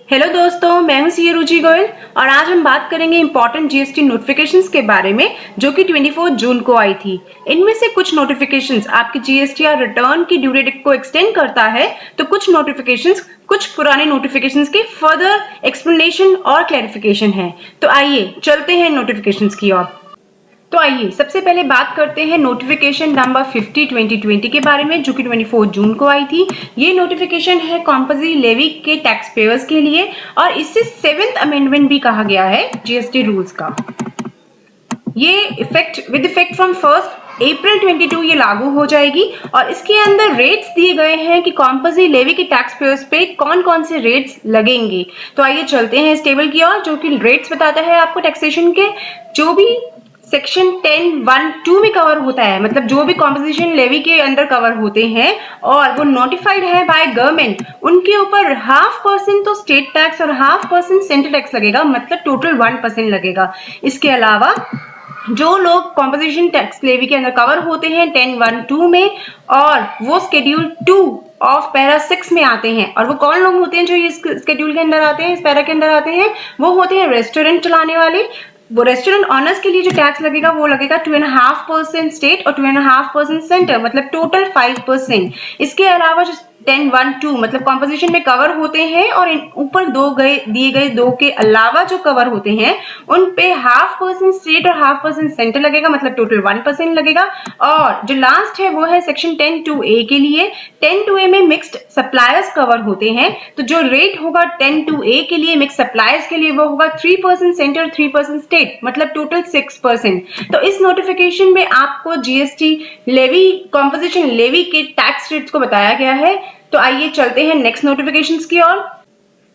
Hello दोस्तों, मैं हूं सीए रुचि गोयल और आज हम बात करेंगे इंपॉर्टेंट जीएसटी नोटिफिकेशंस के बारे में जो कि 24 जून को आई थी। इनमें से कुछ नोटिफिकेशंस आपकी जीएसटी या रिटर्न की ड्यू डेट को एक्सटेंड करता है, तो कुछ नोटिफिकेशंस कुछ पुराने नोटिफिकेशंस के फर्दर एक्सप्लेनेशन और क्लैरिफिकेशन है। तो आइए चलते हैं नोटिफिकेशंस की ओर। तो आइए सबसे पहले बात करते हैं नोटिफिकेशन नंबर 50/2020 के बारे में जो कि 24 जून को आई थी। ये नोटिफिकेशन है कंपोजिट लेवी के टैक्स पेयर्स के लिए और इससे 7th अमेंडमेंट भी कहा गया है जीएसटी रूल्स का। ये विद इफेक्ट फ्रॉम 1 अप्रैल 2022 ये लागू हो जाएगी और इसके अंदर रेट्स दिए गए हैं कि कंपोजिट लेवी के टैक्स पेयर्स पे कौन कौन से रेट्स लगेंगे। तो आइए चलते हैं इस टेबल की ओर जो कि रेट्स बताता है आपको टैक्सेशन के, जो भी सेक्शन 10(1)(2) में कवर होता है, मतलब जो भी कॉम्पोजिशन लेवी के अंदर कवर होते हैं और वो नोटिफाइड है बाय गवर्नमेंट, उनके ऊपर 0.5% तो स्टेट टैक्स और 0.5% सेंट्रल टैक्स लगेगा, मतलब टोटल 1% लगेगा। इसके अलावा जो लोग कॉम्पोजिशन टैक्स लेवी के अंदर कवर होते हैं 10(1)(2) में और वो शेड्यूल 2 ऑफ पैरा 6 में आते हैं, और वो कौन लोग होते हैं जो इस शेड्यूल के अंदर आते हैं, इस पैरा के अंदर आते हैं, वो होते हैं रेस्टोरेंट चलाने वाले। वो रेस्टोरेंट ऑनर्स के लिए जो टैक्स लगेगा वो लगेगा 2.5% स्टेट और 2.5% सेंटर, मतलब टोटल 5%। इसके अलावा जो 10(1)(2) मतलब कॉम्पोजिशन में कवर होते हैं और ऊपर दिए गए दो के अलावा जो कवर होते हैं उन पे 0.5% स्टेट और 0.5% सेंटर लगेगा, मतलब टोटल 1% लगेगा। और जो लास्ट है वो है सेक्शन 10(2)(a) के लिए। 10(2)(a) में मिक्स्ड सप्लायर्स कवर होते हैं, तो जो रेट होगा 10(2)(a) के लिए मिक्स्ड सप्लायर्स के लिए वो होगा 3% सेंटर 3% स्टेट, मतलब टोटल 6%। तो इस नोटिफिकेशन में आपको जीएसटी लेवी कॉम्पोजिशन लेवी के टैक्स रेट्स को बताया गया है। तो आइए चलते हैं नेक्स्ट नोटिफिकेशंस की ओर।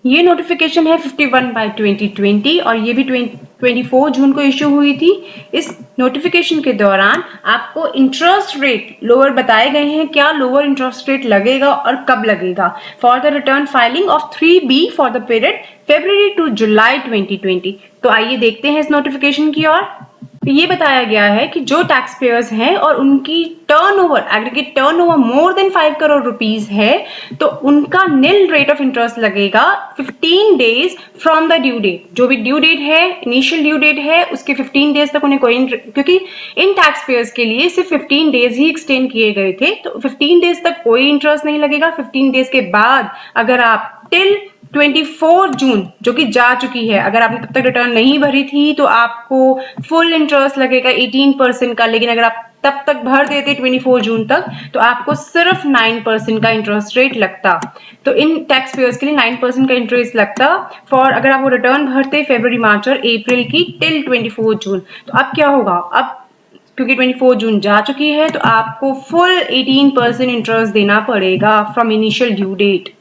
ये नोटिफिकेशन है 51/2020 और ये भी 24 जून को इश्यू हुई थी। इस नोटिफिकेशन के दौरान आपको इंटरेस्ट रेट लोअर बताए गए हैं, क्या लोअर इंटरेस्ट रेट लगेगा और कब लगेगा for the return filing of 3B for the period February to July 2020। तो आइए देखते हैं इस नोटिफिकेशन की ओर। तो ये बताया गया है कि जो टैक्स पेयर्स हैं और उनकी turnover aggregate turnover more than 5 crore rupees है, तो उनका निल रेट ऑफ इंटरेस्ट लगेगा 15 days from the due date. जो भी ड्यू डेट है, इनिशियल ड्यू डेट है, उसके 15 डेज तक उन्हें कोई, क्योंकि इन टैक्स पेयर्स के लिए सिर्फ 15 डेज ही एक्सटेंड किए गए थे, तो 15 डेज तक कोई इंटरेस्ट नहीं लगेगा। 15 डेज के बाद अगर आप टिल 24 जून जो कि जा चुकी है, अगर आपने तब तक रिटर्न नहीं भरी थी तो आपको फुल इंटरेस्ट लगेगा 18% का, लेकिन अगर आप तब तक भर देते 24 जून तक तो आपको सिर्फ 9% का इंटरेस्ट रेट लगता। तो इन टैक्स पेयर्स के लिए 9% का इंटरेस्ट लगता फॉर अगर आप वो रिटर्न भरते फरवरी, मार्च और अप्रैल की टिल 24 जून। तो अब क्या होगा, अब क्योंकि 24 जून जा चुकी है तो आपको फुल 18% इंटरेस्ट देना पड़ेगा from initial due date.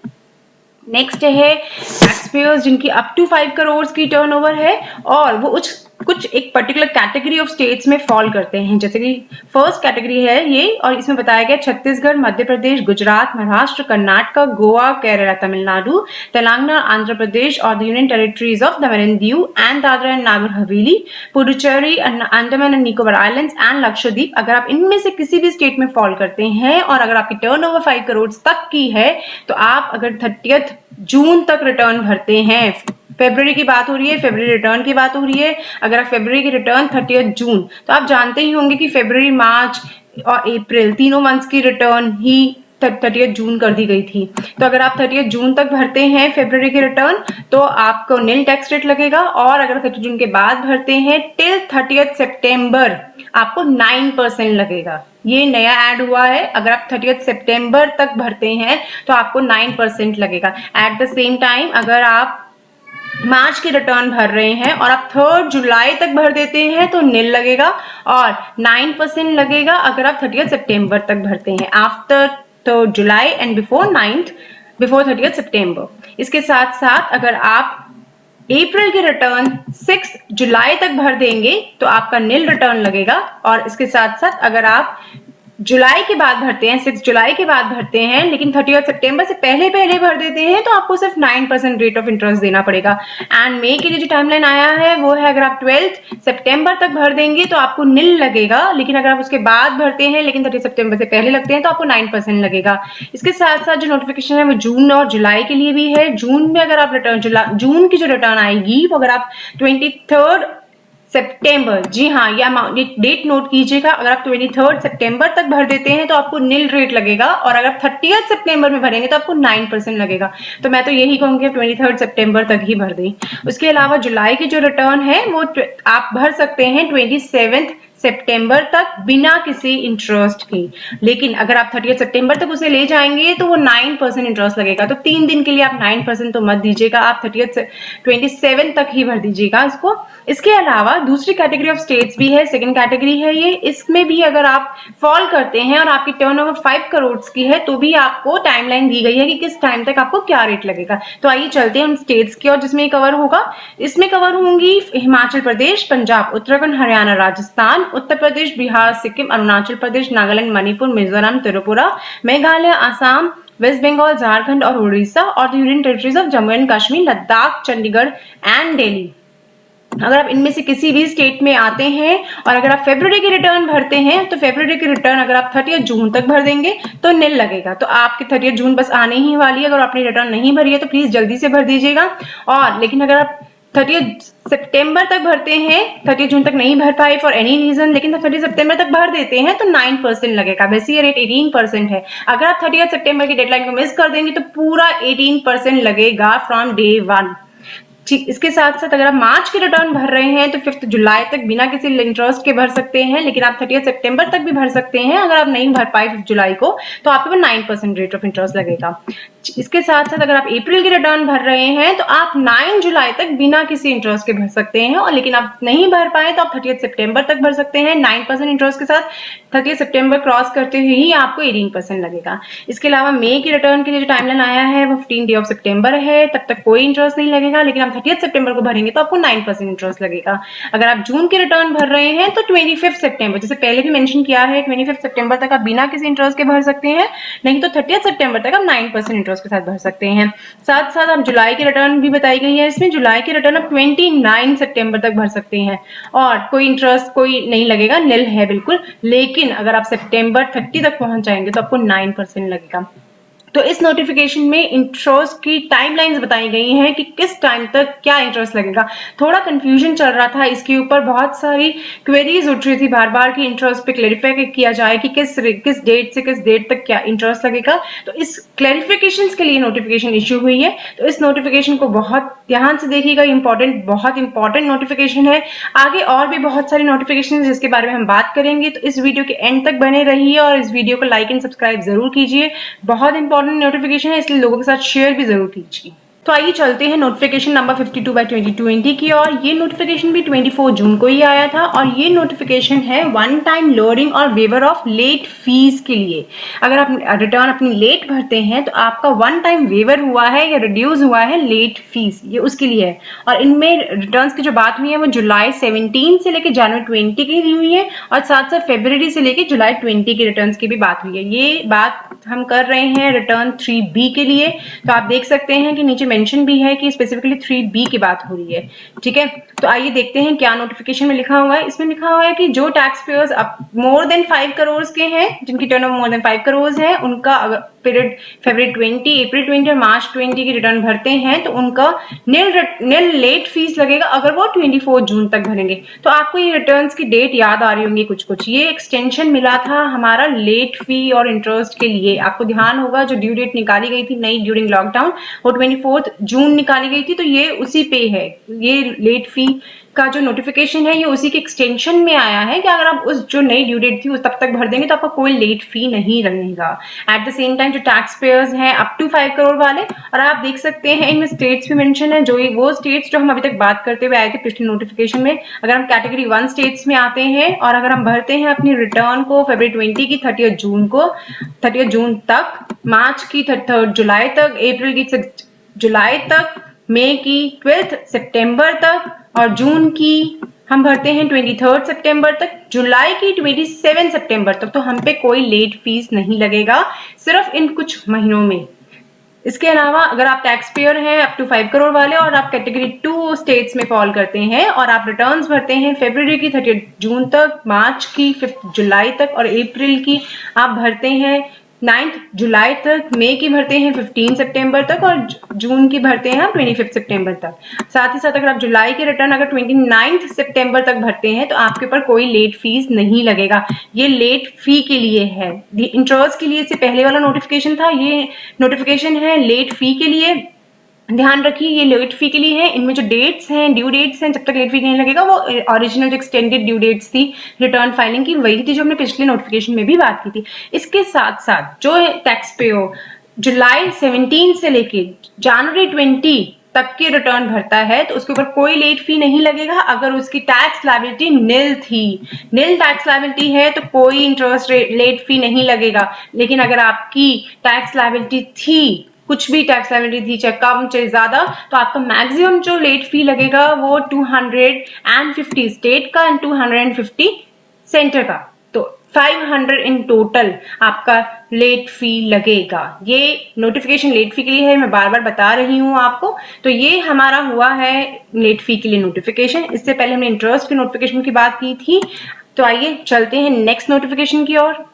Next है टैक्स पेयर्स जिनकी अप टू 5 करोड़ की टर्नओवर है और वो कुछ एक पर्टिकुलर कैटेगरी ऑफ स्टेट्स में फॉल करते हैं, जैसे कि फर्स्ट कैटेगरी है ये, और इसमें बताया गया छत्तीसगढ़, मध्य प्रदेश, गुजरात, महाराष्ट्र, कर्नाटक, गोवा, केरला, तमिलनाडु, तेलंगाना, आंध्र प्रदेश और the union territories of Daman and Diu and Dadra and Nagar Haveli, Puducherry, Andaman and Nicobar islands and Lakshadweep. अगर आप इनमें से किसी भी स्टेट में फॉल करते हैं और अगर आपकी टर्नओवर 5 करोड़ तक की है तो आप अगर 30 जून तक रिटर्न भरते हैं, फरवरी की बात हो रही है, फरवरी रिटर्न की बात हो रही है, अगर आप फरवरी की रिटर्न 30 जून, तो आप जानते ही होंगे कि फरवरी, मार्च और अप्रैल तीनों मंथ्स की रिटर्न ही 30 जून कर दी गई थी। तो अगर आप 30 जून तक भरते हैं फरवरी की रिटर्न तो आपको निल टैक्स रेट लगेगा, और अगर 30 जून के बाद भरते हैं टिल 30 सितंबर आपको 9% लगेगा। ये नया ऐड हुआ है, अगर आप 30 सितंबर तक भरते हैं तो आपको 9% लगेगा। एट द सेम टाइम अगर आप मार्च की रिटर्न भर रहे हैं और आप 3 जुलाई तक भर देते हैं तो निल लगेगा और 9% लगेगा अगर आप 30 सितंबर तक भरते हैं, आफ्टर 3 जुलाई एंड बिफोर 30 सितंबर। इसके साथ साथ अगर आप अप्रैल की रिटर्न 6 जुलाई तक भर देंगे तो आपका निल रिटर्न लगेगा, और इसके साथ साथ अगर आप जुलाई के बाद भरते हैं, 6 जुलाई के बाद भरते हैं, लेकिन 30 सितंबर से पहले पहले भर देते हैं तो आपको सिर्फ 9% रेट ऑफ इंटरेस्ट देना पड़ेगा। एंड मई के लिए जो टाइमलाइन आया है वो है, अगर आप 12 सितंबर तक भर देंगे तो आपको निल लगेगा, लेकिन अगर आप उसके बाद भरते हैं लेकिन 30 सितंबर से पहले लगते हैं तो आपको 9% लगेगा। इसके साथ साथ जो नोटिफिकेशन है वो जून और जुलाई के लिए भी है। जून में अगर आप रिटर्न, जून की जो रिटर्न आएगी वो अगर आप 23 सितंबर, जी हाँ, ये डेट नोट कीजिएगा, अगर आप 23 सितंबर तक भर देते हैं तो आपको निल रेट लगेगा, और अगर 30 सितंबर में भरेंगे तो आपको 9% लगेगा। तो मैं तो यही कहूंगी 23 सितंबर तक ही भर दें। उसके अलावा जुलाई की जो रिटर्न है वो आप भर सकते हैं 27 सितंबर तक बिना किसी इंटरेस्ट के, लेकिन अगर आप 30 सितंबर तक उसे ले जाएंगे तो वो 9% इंटरेस्ट लगेगा। तो 3 दिन के लिए आप 9% तो मत दीजिएगा, आप 27 तक ही भर दीजिएगा इसको। इसके अलावा दूसरी कैटेगरी ऑफ स्टेट्स भी है, सेकंड कैटेगरी है ये, इसमें भी अगर आप फॉल करते हैं और आपकी टर्नओवर 5 करोड़ की है तो भी आपको टाइमलाइन दी गई है कि किस टाइम तक आपको क्या रेट लगेगा। तो आइए चलते हैं उन स्टेट्स की और जिसमें कवर होगा। इसमें कवर होंगी हिमाचल प्रदेश, पंजाब, उत्तराखंड, हरियाणा, राजस्थान, उत्तर प्रदेश, बिहार, सिक्किम, अरुणाचल प्रदेश, नागालैंड, मणिपुर, मिजोरम, त्रिपुरा, मेघालय, आसाम, वेस्ट बंगाल, झारखंड और उड़ीसा, और union territories of Jammu and Kashmir, Ladakh, Chandigarh and Delhi. अगर आप इनमें से किसी भी स्टेट में आते हैं और अगर आप फरवरी की रिटर्न भरते हैं तो फरवरी की रिटर्न अगर आप 30 जून तक भर देंगे तो निल लगेगा। तो आपकी 30 जून बस आने ही वाली है, अगर आपने रिटर्न नहीं भरी है तो प्लीज जल्दी से भर दीजिएगा। और लेकिन अगर आप 30 सितंबर तक भरते हैं, 30 जून तक नहीं भर पाए फॉर एनी रीजन, लेकिन 30 सितंबर तक भर देते हैं तो 9% लगेगा। वैसे ये रेट 18% है। अगर आप 30 सितंबर की डेडलाइन को मिस कर देंगे तो पूरा 18% लगेगा फ्रॉम डे 1। ठीक, इसके साथ साथ अगर आप मार्च की रिटर्न भर रहे हैं तो 5 जुलाई तक बिना किसी इंटरेस्ट के भर सकते हैं, लेकिन आप 30 सितंबर तक भी भर सकते हैं। अगर आप नहीं भर पाए 5 जुलाई को तो आपके पर 9% रेट ऑफ इंटरेस्ट लगेगा। इसके साथ साथ अगर आप अप्रैल की रिटर्न भर रहे हैं तो आप 9 जुलाई तक बिना किसी इंटरेस्ट के भर सकते हैं, और लेकिन आप नहीं भर पाए तो आप 30 सितंबर तक भर सकते हैं 9% इंटरेस्ट के साथ। 30 सितंबर क्रॉस करते हुए ही आपको 18% लगेगा। इसके अलावा मई की रिटर्न के लिए जो टाइमलाइन आया है वो 15 डे ऑफ सितंबर है, तब तक कोई इंटरेस्ट नहीं लगेगा, लेकिन आप 30 सितंबर को भरेंगे तो आपको 9% इंटरेस्ट लगेगा। अगर आप जून की रिटर्न भर रहे हैं तो 25 सितंबर, जैसे पहले भी मेंशन किया है, 25 सितंबर तक आप बिना किसी इंटरेस्ट के भर सकते हैं, नहीं तो 30 सितंबर तक आप 9% इंटरेस्ट के साथ भर सकते हैं। साथ साथ आप जुलाई की रिटर्न भी बताई गई है, इसमें जुलाई की रिटर्न आप 29 सितंबर तक भर सकते हैं और कोई इंटरेस्ट कोई नहीं लगेगा, निल है बिल्कुल। लेकिन अगर आप सितंबर 30 तक पहुंच जाएंगे तो आपको 9% लगेगा। तो इस नोटिफिकेशन में इंटरेस्ट की टाइमलाइंस बताई गई हैं कि किस टाइम तक क्या इंटरेस्ट लगेगा। थोड़ा कंफ्यूजन चल रहा था इसके ऊपर, बहुत सारी क्वेरीज उठ रही थी बार बार कि इंटरेस्ट पे क्लैरिफाई किया जाए कि किस डेट से किस डेट तक क्या इंटरेस्ट लगेगा। तो इस क्लैरिफिकेशन के लिए नोटिफिकेशन इश्यू हुई है। तो इस नोटिफिकेशन को बहुत ध्यान से देखिएगा, बहुत इंपॉर्टेंट नोटिफिकेशन है। आगे और भी बहुत सारी नोटिफिकेशन जिसके बारे में हम बात करेंगे, तो इस वीडियो के एंड तक बने रहिए और इस वीडियो को लाइक एंड सब्सक्राइब जरूर कीजिए। बहुत इंपॉर्टेंट नोटिफिकेशन है, इसलिए लोगों के साथ शेयर भी जरूर कीजिए। तो आइए चलते हैं नोटिफिकेशन नंबर 52/2020 की, और ये नोटिफिकेशन भी 24 जून को ही आया था। और ये नोटिफिकेशन है वन टाइम लोअरिंग और वेवर ऑफ लेट फीस के लिए। अगर आप रिटर्न अपनी लेट भरते हैं तो आपका वन टाइम वेवर हुआ है या रिड्यूस हुआ है लेट फीस, ये उसके लिए है। और इनमें रिटर्न्स की जो बात हुई है वो जुलाई 17 से लेकर जनवरी 20 की हुई है, और साथ साथ फरवरी से लेकर जुलाई 20 की रिटर्न्स की भी बात हुई है। ये बात हम कर रहे हैं रिटर्न 3B के लिए। तो आप देख सकते हैं कि नीचे मेंशन भी है कि स्पेसिफिकली 3B की बात हो रही है। ठीक है, तो आइए देखते हैं क्या नोटिफिकेशन में लिखा हुआ है। इसमें लिखा हुआ है कि जो टैक्स पेयर्स मोर देन 5 करोड़ के हैं, जिनकी टर्नओवर मोर देन 5 करोड़ है, उनका अगर पीरियड फरवरी 20, अप्रैल 20 और मार्च 20 की रिटर्न भरते हैं तो उनका निल लेट फीस लगेगा अगर वो 24 जून तक भरेंगे। तो आपको ये रिटर्न्स की डेट याद आ रही होंगी कुछ। ये एक्सटेंशन मिला था हमारा लेट फी और इंटरेस्ट के लिए। आपको ध्यान होगा जो ड्यू डेट निकाली गई थी नई ड्यूरिंग लॉकडाउन वो 24 जून निकाली गई थी, तो ये उसी पे है। ये लेट फी का जो नोटिफिकेशन है ये उसी के एक्सटेंशन में आया है कि अगर आप उस जो नई ड्यू डेट थी उस तब तक भर देंगे तो आपका कोई लेट फी नहीं लगेगा। एट द सेम टाइम जो टैक्स पेयर्स हैं अप टू 5 करोड़ वाले, और आप देख सकते हैं इनमें स्टेट्स भी मेंशन है, जो वो स्टेट्स जो हम अभी तक बात करते हुए आए थे पिछले नोटिफिकेशन में। अगर हम कैटेगरी 1 स्टेट्स में आते हैं और अगर हम भरते हैं अपनी रिटर्न को फरवरी 20 की 30 जून तक, मार्च की 3 जुलाई तक, अप्रैल की 6 जुलाई तक, मई की 12 सितंबर तक और जून की हम भरते हैं 23 सितंबर तक, जुलाई की 27 सितंबर तक तो हम पे कोई लेट फीस नहीं लगेगा, सिर्फ इन कुछ महीनों में। इसके अलावा अगर आप टैक्स पेयर हैं अप टू 5 करोड़ वाले और आप कैटेगरी 2 स्टेट्स में फॉल करते हैं और आप रिटर्न्स भरते हैं फरवरी की 30 जून तक, मार्च की 5 जुलाई तक और अप्रैल की आप भरते हैं 9 जुलाई तक, मई की भरते हैं 15 सितंबर तक और जून की भरते हैं 25 सितंबर तक। साथ ही साथ अगर आप जुलाई के रिटर्न अगर 29 सितंबर तक भरते हैं तो आपके ऊपर कोई लेट फीस नहीं लगेगा। ये लेट फी के लिए है, इंटरेस्ट के लिए से पहले वाला नोटिफिकेशन था, ये नोटिफिकेशन है लेट फी के लिए। ध्यान रखिए ये लेट फी के लिए है। इनमें जो डेट्स हैं, ड्यू डेट्स हैं, जब तक लेट फी नहीं लगेगा वो ओरिजिनल जो एक्सटेंडेड ड्यू डेट्स थी रिटर्न फाइलिंग की वही थी जो हमने पिछले नोटिफिकेशन में भी बात की थी। इसके साथ साथ जो टैक्स पे हो जुलाई 17 से लेके जनवरी 20 तक के रिटर्न भरता है तो उसके ऊपर कोई लेट फी नहीं लगेगा अगर उसकी टैक्स लायबिलिटी निल थी। निल टैक्स लायबिलिटी है तो कोई इंटरेस्ट लेट फी नहीं लगेगा। लेकिन अगर आपकी टैक्स लायबिलिटी थी, कुछ भी टैक्स लायबिलिटी थी, चाहे कम चाहे ज्यादा, तो आपका मैक्सिमम जो लेट फी लगेगा वो 250 स्टेट का एंड 250 सेंटर का, तो 500 इन टोटल आपका लेट फी लगेगा। ये नोटिफिकेशन लेट फी के लिए है, मैं बार बार बता रही हूँ आपको। तो ये हमारा हुआ है लेट फी के लिए नोटिफिकेशन। इससे पहले हमने इंटरेस्ट के नोटिफिकेशन की बात की थी। तो आइए चलते हैं नेक्स्ट नोटिफिकेशन की ओर।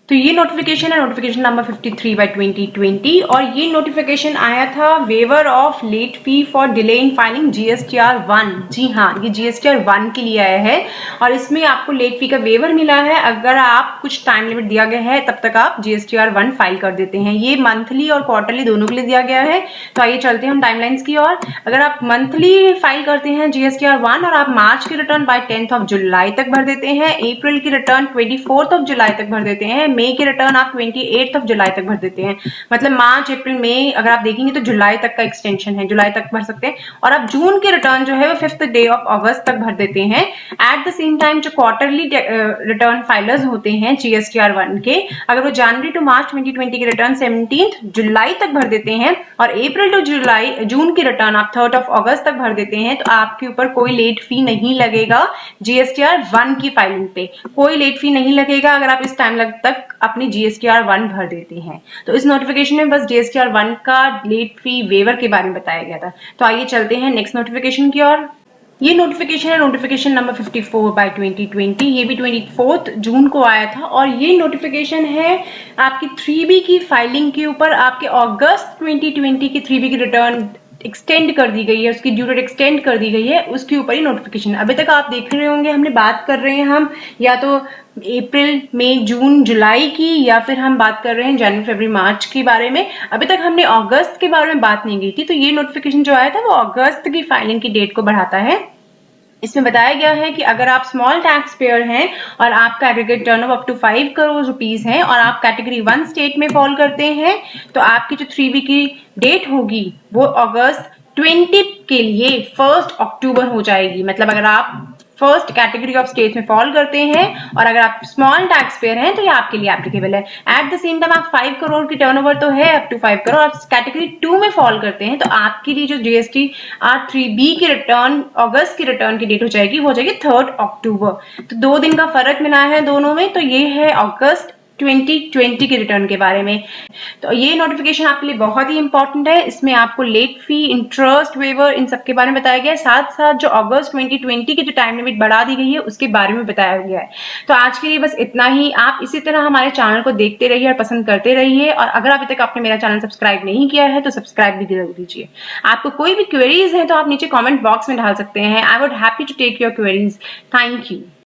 तो ये नोटिफिकेशन है नोटिफिकेशन नंबर 53/2020 और ये नोटिफिकेशन आया था waiver of late fee for delay in filing GSTR 1। जी हाँ, ये जीएसटीआर 1 के लिए आया है और इसमें आपको लेट फी का वेवर मिला है। अगर आप कुछ टाइम लिमिट दिया गया है तब तक आप जीएसटीआर 1 फाइल कर देते हैं। ये मंथली और क्वार्टरली दोनों के लिए दिया गया है। तो आइए चलते हैं हम टाइमलाइंस की ओर। अगर आप मंथली फाइल करते हैं जीएसटीआर 1 और आप मार्च की रिटर्न बाय 10 जुलाई तक भर देते हैं, अप्रैल की रिटर्न 24 जुलाई तक भर देते हैं, मई की रिटर्न आप 28 जुलाई तक भर देते हैं, मतलब मार्च अप्रैल मई अगर आप देखेंगे तो जुलाई तक का एक्सटेंशन है, जुलाई तक भर सकते हैं। और आप जून की रिटर्न जो है वो 5th डे ऑफ अगस्त तक भर देते हैं। एट द सेम टाइम जो क्वार्टरली रिटर्न फाइलर्स होते हैं जीएसटीआर 1 के, अगर वो जनवरी टू मार्च 2020 की रिटर्न 17 जुलाई तक भर देते हैं और अप्रैल टू जून की रिटर्न आप 3 अगस्त तक भर देते हैं तो आपके ऊपर कोई लेट फी नहीं लगेगा। जीएसटीआर 1 की फाइलिंग पे कोई लेट फी नहीं लगेगा अगर आप इस टाइम तक अपनी जीएसटीआर 1 भर देते हैं। तो इस नोटिफिकेशन में बस जीएसटीआर 1 का लेट फी वेवर के बारे में बताया गया था। तो आइए चलते हैं नेक्स्ट नोटिफिकेशन की ओर। ये नोटिफिकेशन है नोटिफिकेशन नंबर 54/2020। ये भी 24 जून को आया था और ये नोटिफिकेशन है आपकी 3B की फाइलिंग के ऊपर। आपके अगस्त 2020 की 3B की रिटर्न एक्सटेंड कर दी गई है, उसकी ड्यू डेट एक्सटेंड कर दी गई है, उसके ऊपर ही नोटिफिकेशन। अभी तक आप देख रहे होंगे हमने बात कर रहे हैं हम या तो अप्रैल मई जून जुलाई की या फिर हम बात कर रहे हैं जनवरी फरवरी मार्च के बारे में। अभी तक हमने अगस्त के बारे में बात नहीं की थी। तो ये नोटिफिकेशन जो आया था वो अगस्त की फाइलिंग की डेट को बढ़ाता है। इसमें बताया गया है कि अगर आप स्मॉल टैक्स पेयर हैं और आपका aggregate turnover up to 5 crore rupees है और आप कैटेगरी 1 स्टेट में फॉल करते हैं तो आपकी जो 3B की डेट होगी वो अगस्त 20 के लिए 1 अक्टूबर हो जाएगी। मतलब अगर आप फर्स्ट कैटेगरी ऑफ स्टेट्स में फॉल करते हैं और अगर आप स्मॉल टैक्स पेयर हैं तो ये आपके लिए एप्लीकेबल है। एट द सेम टाइम आप 5 करोड़ की टर्नओवर तो है अप टू 5 करोड़, आप कैटेगरी 2 में फॉल करते हैं तो आपके लिए जो जीएसटी R3B की रिटर्न अगस्त की रिटर्न की डेट हो जाएगी वो हो जाएगी 3 अक्टूबर। तो 2 दिन का फर्क मिला है दोनों में। तो ये है अगस्त 2020 के रिटर्न के बारे में। तो ये नोटिफिकेशन आपके लिए बहुत ही इंपॉर्टेंट है। इसमें आपको लेट फी, इंटरेस्ट वेवर, इन सब के बारे में बताया गया है। साथ साथ जो अगस्त 2020 की जो टाइम लिमिट बढ़ा दी गई है उसके बारे में बताया गया है। तो आज के लिए बस इतना ही। आप इसी तरह हमारे चैनल को देखते रहिए और पसंद करते रहिए और अगर अभी तक आपने मेरा चैनल सब्सक्राइब नहीं किया है तो सब्सक्राइब भी जरूर कीजिए। आपको कोई भी क्वेरीज है तो आप नीचे कॉमेंट बॉक्स में डाल सकते हैं। I would happy to take your queries. Thank you.